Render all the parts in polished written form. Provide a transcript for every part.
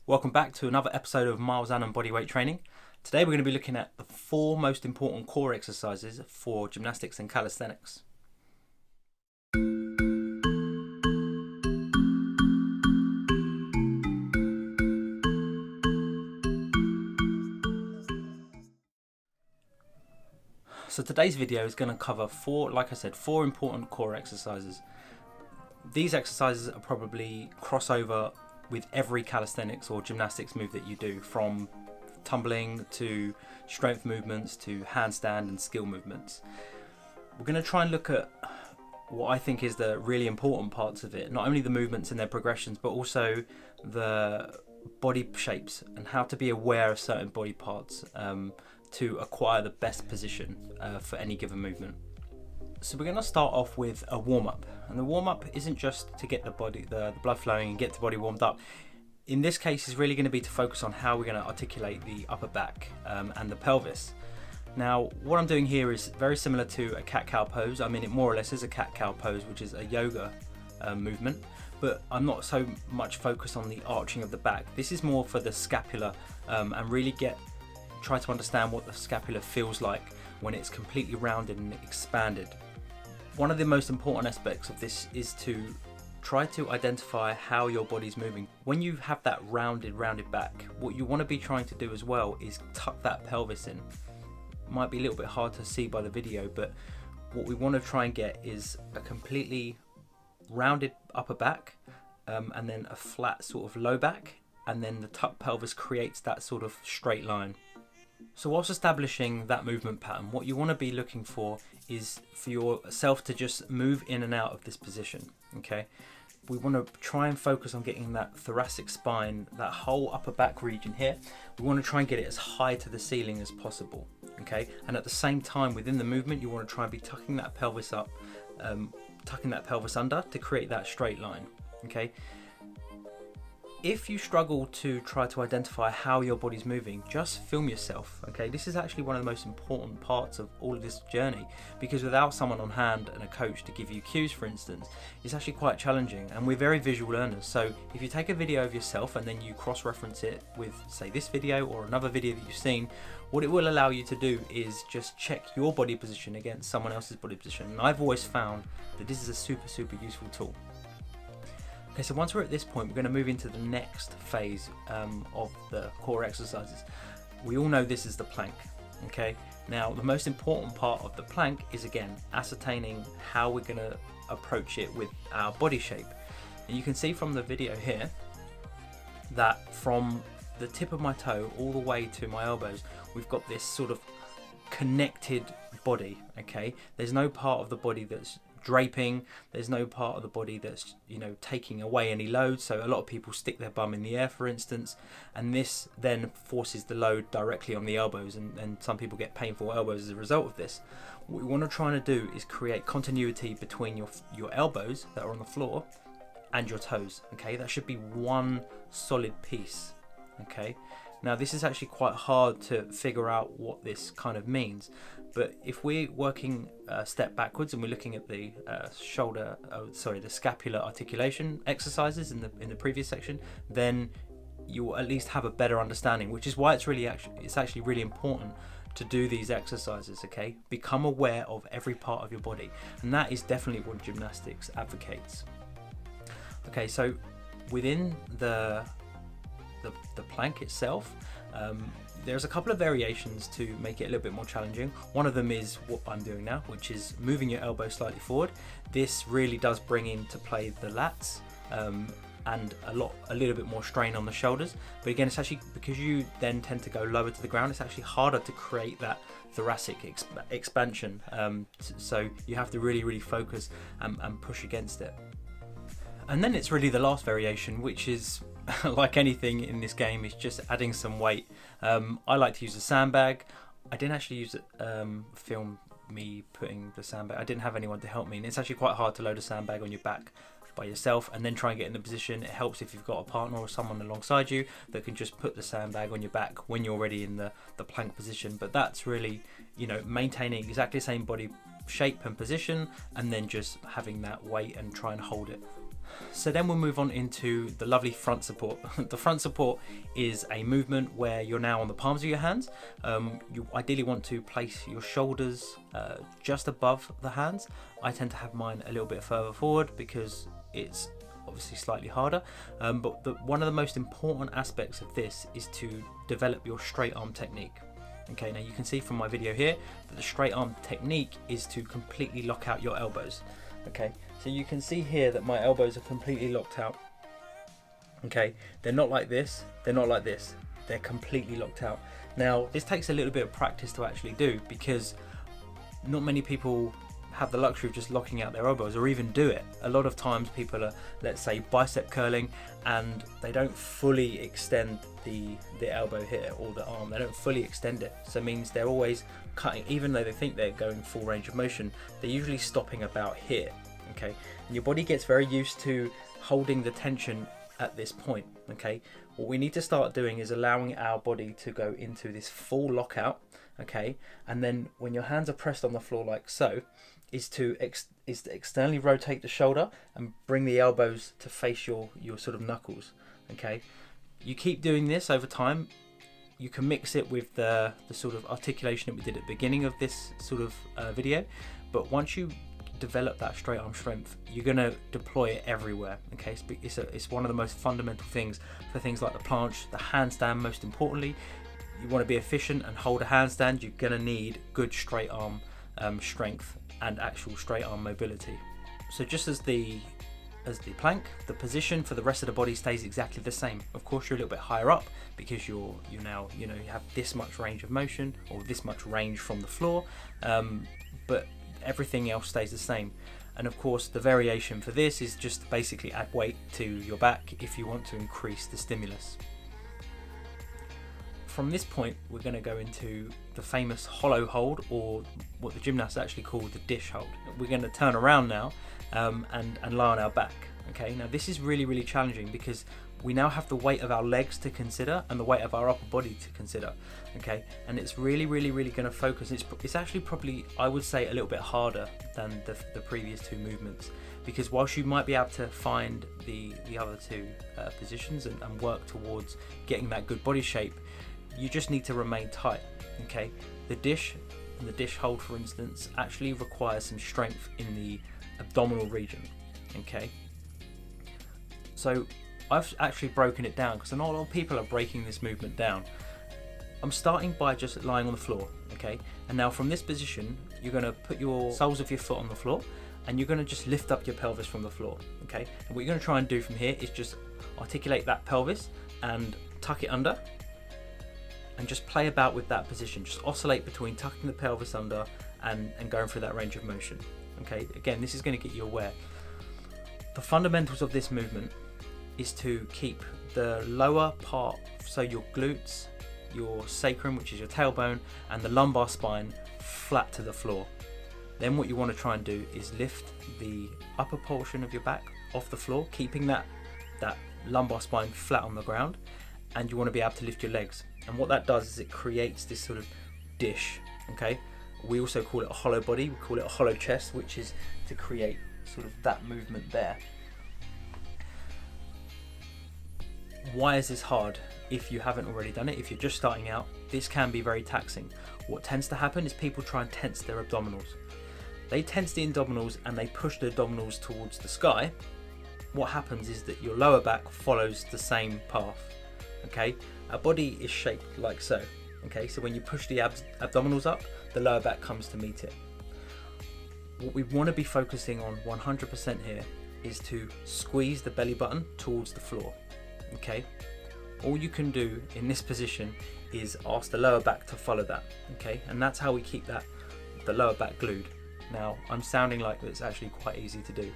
Welcome back to another episode of Miles and Bodyweight Training. Today we're going to be looking at the 4 most important core exercises for gymnastics and calisthenics. So today's video is going to cover 4 important core exercises. These exercises are probably crossover with every calisthenics or gymnastics move that you do, from tumbling to strength movements to handstand and skill movements. We're going to try and look at what I think is the really important parts of it, not only the movements and their progressions, but also the body shapes and how to be aware of certain body parts to acquire the best position for any given movement. So we're going to start off with a warm-up, and the warm-up isn't just to get the blood flowing and get the body warmed up. In this case, it's really going to be to focus on how we're going to articulate the upper back and the pelvis. Now, what I'm doing here is very similar to a cat-cow pose. I mean, it more or less is a cat-cow pose, which is a yoga movement, but I'm not so much focused on the arching of the back. This is more for the scapula and really try to understand what the scapula feels like when it's completely rounded and expanded. One of the most important aspects of this is to try to identify how your body's moving. When you have that rounded back, what you want to be trying to do as well is tuck that pelvis in. Might be a little bit hard to see by the video, but what we want to try and get is a completely rounded upper back and then a flat sort of low back, and then the tucked pelvis creates that sort of straight line. So whilst establishing that movement pattern, what you want to be looking for is for yourself to just move in and out of this position, okay? We want to try and focus on getting that thoracic spine, that whole upper back region here. We want to try and get it as high to the ceiling as possible, okay? And at the same time, within the movement, you want to try and be tucking that pelvis up, tucking that pelvis under to create that straight line, okay? If you struggle to try to identify how your body's moving, just film yourself, okay? This is actually one of the most important parts of all of this journey, because without someone on hand and a coach to give you cues, for instance, it's actually quite challenging, and we're very visual learners. So if you take a video of yourself and then you cross-reference it with, say, this video or another video that you've seen, what it will allow you to do is just check your body position against someone else's body position. And I've always found that this is a super useful tool. Okay, so once we're at this point, we're going to move into the next phase of the core exercises. We all know this is the plank, okay? Now, the most important part of the plank is, again, ascertaining how we're going to approach it with our body shape. And you can see from the video here that from the tip of my toe all the way to my elbows, we've got this sort of connected body, okay? There's no part of the body that's draping, there's no part of the body that's, taking away any load. So a lot of people stick their bum in the air, for instance, and this then forces the load directly on the elbows, and some people get painful elbows as a result of this. What we want to try and do is create continuity between your elbows that are on the floor and your toes, okay? That should be one solid piece, okay? Now, this is actually quite hard to figure out what this kind of means, but if we're working a step backwards and we're looking at the the scapular articulation exercises in the previous section, then you will at least have a better understanding, which is why it's actually really important to do these exercises, okay? Become aware of every part of your body, and that is definitely what gymnastics advocates. Okay, so within the plank itself, there's a couple of variations to make it a little bit more challenging. One of them is what I'm doing now, which is moving your elbow slightly forward. This really does bring into play the lats and a little bit more strain on the shoulders. But again, it's actually because you then tend to go lower to the ground, it's actually harder to create that thoracic expansion. So you have to really focus and push against it. And then it's really the last variation, which is like anything in this game, is just adding some weight. I like to use a sandbag. I didn't actually film me putting the sandbag. I didn't have anyone to help me, and it's actually quite hard to load a sandbag on your back by yourself and then try and get in the position. It helps if you've got a partner or someone alongside you that can just put the sandbag on your back when you're already in the plank position. But that's really, maintaining exactly the same body shape and position, and then just having that weight and try and hold it. So then we'll move on into the lovely front support. The front support is a movement where you're now on the palms of your hands. You ideally want to place your shoulders just above the hands. I tend to have mine a little bit further forward because it's obviously slightly harder, but one of the most important aspects of this is to develop your straight arm technique. Okay, now you can see from my video here that the straight arm technique is to completely lock out your elbows. Okay, so you can see here that my elbows are completely locked out. Okay, they're not like this, they're not like this, they're completely locked out. Now this takes a little bit of practice to actually do, because not many people have the luxury of just locking out their elbows, or even do it. A lot of times people are, let's say, bicep curling, and they don't fully extend the elbow here, or the arm, they don't fully extend it. So it means they're always cutting, even though they think they're going full range of motion, they're usually stopping about here. Okay, and your body gets very used to holding the tension at this point. Okay, what we need to start doing is allowing our body to go into this full lockout. Okay, and then when your hands are pressed on the floor like so, is to externally rotate the shoulder and bring the elbows to face your sort of knuckles. Okay, you keep doing this over time. You can mix it with the sort of articulation that we did at the beginning of this sort of video, but once you develop that straight arm strength, you're going to deploy it everywhere. Okay, it's one of the most fundamental things for things like the planche, the handstand. Most importantly, you want to be efficient and hold a handstand, you're going to need good straight arm strength and actual straight arm mobility. So just as the plank, the position for the rest of the body stays exactly the same. Of course, you're a little bit higher up because you now you have this much range of motion, or this much range from the floor, but everything else stays the same. And of course, the variation for this is just basically add weight to your back if you want to increase the stimulus. From this point, we're going to go into the famous hollow hold, or what the gymnasts actually call the dish hold. We're going to turn around now and lie on our back. Okay, now this is really challenging because we now have the weight of our legs to consider and the weight of our upper body to consider. Okay, and it's really going to focus. It's actually probably, I would say, a little bit harder than the previous two movements, because whilst you might be able to find the other two positions and work towards getting that good body shape, you just need to remain tight. Okay, the dish and the dish hold, for instance, actually requires some strength in the abdominal region. Okay, so I've actually broken it down because I know a lot of people are breaking this movement down. I'm starting by just lying on the floor. Okay, and now from this position, you're going to put your soles of your foot on the floor, and you're going to just lift up your pelvis from the floor. Okay, and what you're going to try and do from here is just articulate that pelvis and tuck it under, and just play about with that position. Just oscillate between tucking the pelvis under and going through that range of motion. Okay, again, this is going to get you aware. The fundamentals of this movement is to keep the lower part, so your glutes, your sacrum, which is your tailbone, and the lumbar spine flat to the floor. Then what you want to try and do is lift the upper portion of your back off the floor, keeping that lumbar spine flat on the ground, and you want to be able to lift your legs. And what that does is it creates this sort of dish. Okay, we also call it a hollow body, we call it a hollow chest, which is to create sort of that movement there. Why is this hard? If you haven't already done it, if you're just starting out, this can be very taxing. What tends to happen is people try and tense their abdominals. They tense the abdominals and they push the abdominals towards the sky. What happens is that your lower back follows the same path. Okay, our body is shaped like so. Okay, so when you push the abdominals up, the lower back comes to meet it. What we want to be focusing on 100% here is to squeeze the belly button towards the floor. Okay, all you can do in this position is ask the lower back to follow that. Okay, and that's how we keep the lower back glued. Now, I'm sounding like it's actually quite easy to do.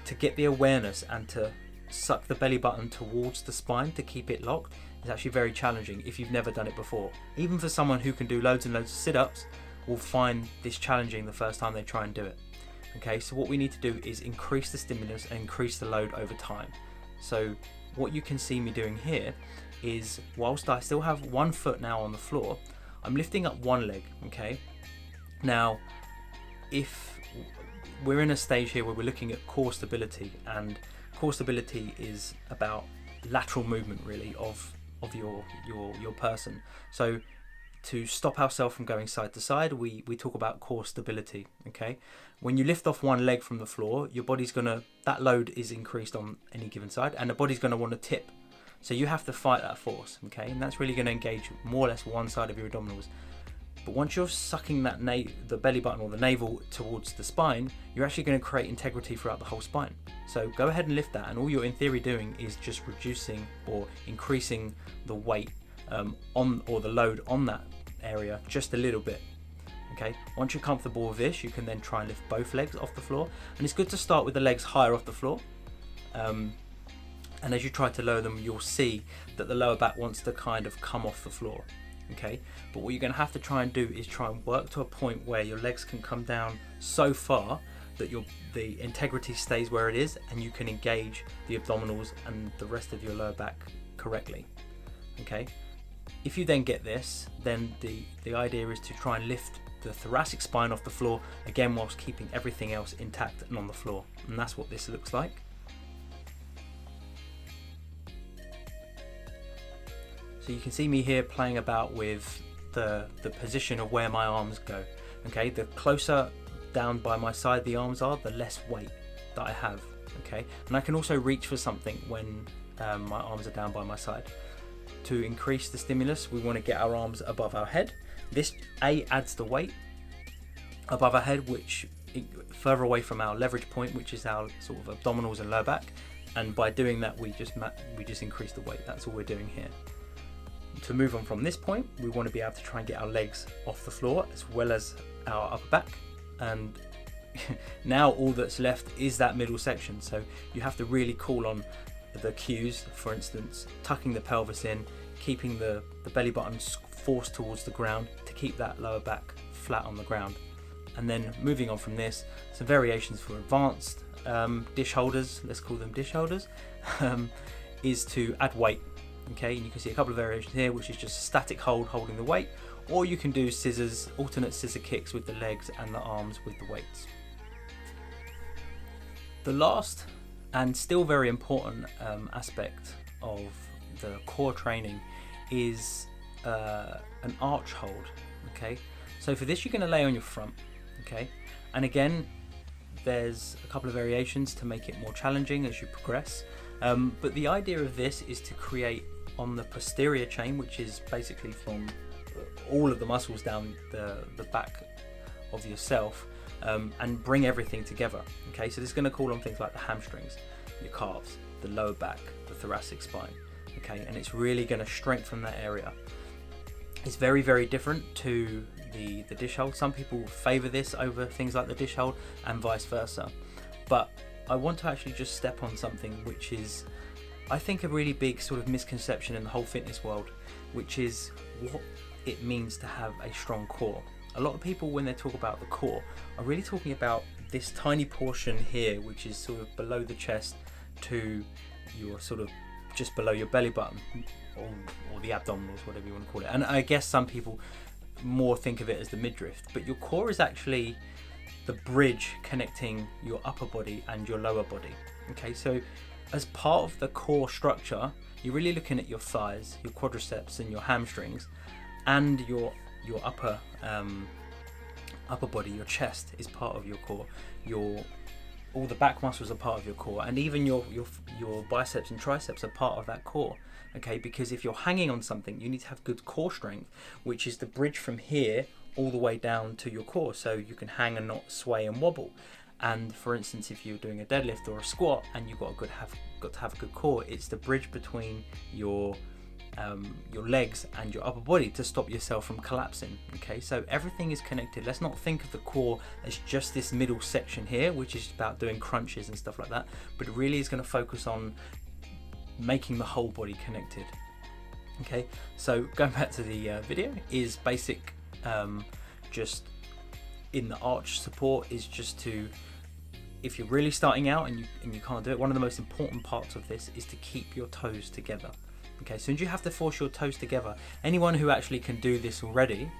To get the awareness and to suck the belly button towards the spine to keep it locked is actually very challenging if you've never done it before. Even for someone who can do loads and loads of sit-ups, will find this challenging the first time they try and do it. Okay, so what we need to do is increase the stimulus and increase the load over time. So what you can see me doing here is, whilst I still have one foot now on the floor, I'm lifting up one leg. Okay, now if we're in a stage here where we're looking at core stability and core stability is about lateral movement really of your person. So to stop ourselves from going side to side, we talk about core stability. Okay, when you lift off one leg from the floor, your body's gonna, that load is increased on any given side, and the body's gonna want to tip. So you have to fight that force. Okay, and that's really going to engage more or less one side of your abdominals. But once you're sucking that the belly button or the navel towards the spine, you're actually going to create integrity throughout the whole spine. So go ahead and lift that, and all you're in theory doing is just reducing or increasing the weight on, or the load on that area just a little bit. Okay, once you're comfortable with this, you can then try and lift both legs off the floor, and it's good to start with the legs higher off the floor. And as you try to lower them, you'll see that the lower back wants to kind of come off the floor. Okay, but what you're going to have to try and do is try and work to a point where your legs can come down so far that the integrity stays where it is, and you can engage the abdominals and the rest of your lower back correctly. Okay, if you then get this, then the idea is to try and lift the thoracic spine off the floor again, whilst keeping everything else intact and on the floor. And that's what this looks like. So you can see me here playing about with the position of where my arms go. Okay, the closer down by my side the arms are, the less weight that I have. Okay, and I can also reach for something when my arms are down by my side. To increase the stimulus, we want to get our arms above our head. This adds the weight above our head, which further away from our leverage point, which is our sort of abdominals and lower back. And by doing that, we just increase the weight. That's all we're doing here. To move on from this point, we want to be able to try and get our legs off the floor as well as our upper back. And now all that's left is that middle section. So you have to really call on the cues, for instance, tucking the pelvis in, keeping the belly button forced towards the ground to keep that lower back flat on the ground. And then moving on from this, some variations for advanced dish holders, let's call them dish holders, is to add weight. Okay, and you can see a couple of variations here, which is just a static hold holding the weight, or you can do scissors, alternate scissor kicks with the legs and the arms with the weights. The last and still very important aspect of the core training is an arch hold. Okay, so for this you're going to lay on your front. Okay, and again there's a couple of variations to make it more challenging as you progress, but the idea of this is to create on the posterior chain, which is basically from all of the muscles down the back of yourself, and bring everything together. Okay, so this is going to call on things like the hamstrings, your calves, the lower back, the thoracic spine. Okay, and it's really going to strengthen that area. It's very, very different to the dish hold. Some people favor this over things like the dish hold and vice versa, but I want to actually just step on something which is, I think, a really big sort of misconception in the whole fitness world, which is what it means to have a strong core. A lot of people, when they talk about the core, are really talking about this tiny portion here, which is sort of below the chest to your sort of just below your belly button, or the abdominals, whatever you want to call it. And I guess some people more think of it as the midriff, but your core is actually the bridge connecting your upper body and your lower body. Okay, so as part of the core structure, you're really looking at your thighs, your quadriceps and your hamstrings, and your upper body. Your chest is part of your core. All the back muscles are part of your core, and even your biceps and triceps are part of that core. Okay, because if you're hanging on something, you need to have good core strength, which is the bridge from here all the way down to your core, so you can hang and not sway and wobble. And for instance, if you're doing a deadlift or a squat and you've got to have a good core, it's the bridge between your legs and your upper body to stop yourself from collapsing. Okay, so everything is connected. Let's not think of the core as just this middle section here, which is about doing crunches and stuff like that, but it really is going to focus on making the whole body connected. Okay, so going back to the video, is basic just in the arch support is just to, if you're really starting out and you can't do it, one of the most important parts of this is to keep your toes together. Okay, so you have to force your toes together. Anyone who actually can do this already,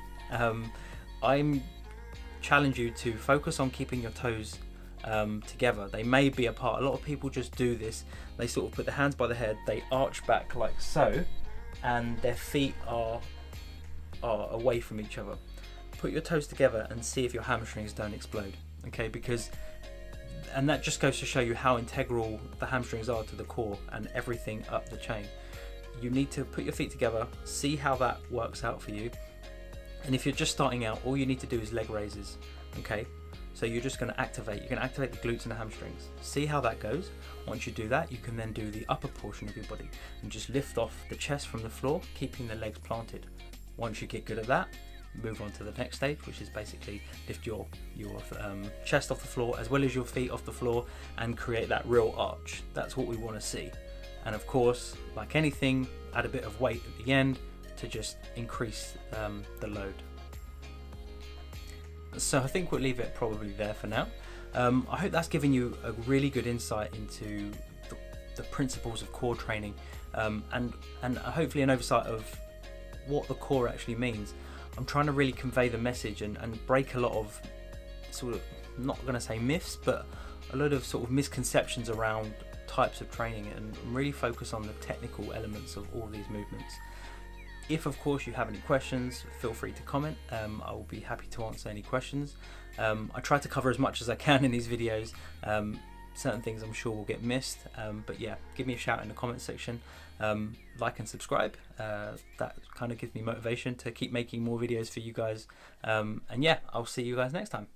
I'm challenge you to focus on keeping your toes together. They may be apart. A lot of people just do this. They sort of put their hands by the head, they arch back like so, and their feet are away from each other. Put your toes together and see if your hamstrings don't explode. Okay, and that just goes to show you how integral the hamstrings are to the core and everything up the chain. You need to put your feet together, see how that works out for you. And if you're just starting out, all you need to do is leg raises. Okay, so you're just going to activate. You're going to activate the glutes and the hamstrings. See how that goes. Once you do that, you can then do the upper portion of your body and just lift off the chest from the floor, keeping the legs planted. Once you get good at that, move on to the next stage, which is basically lift your chest off the floor as well as your feet off the floor and create that real arch. That's what we want to see. And of course, like anything, add a bit of weight at the end to just increase the load. So I think we'll leave it probably there for now. I hope that's given you a really good insight into the principles of core training, and hopefully an oversight of what the core actually means. I'm trying to really convey the message and break a lot of sort of, not going to say myths, but a lot of sort of misconceptions around types of training, and really focus on the technical elements of all these movements. If of course you have any questions, feel free to comment. I will be happy to answer any questions. I try to cover as much as I can in these videos. Certain things I'm sure will get missed, but yeah, give me a shout in the comment section. Like and subscribe. That kind of gives me motivation to keep making more videos for you guys. And yeah, I'll see you guys next time.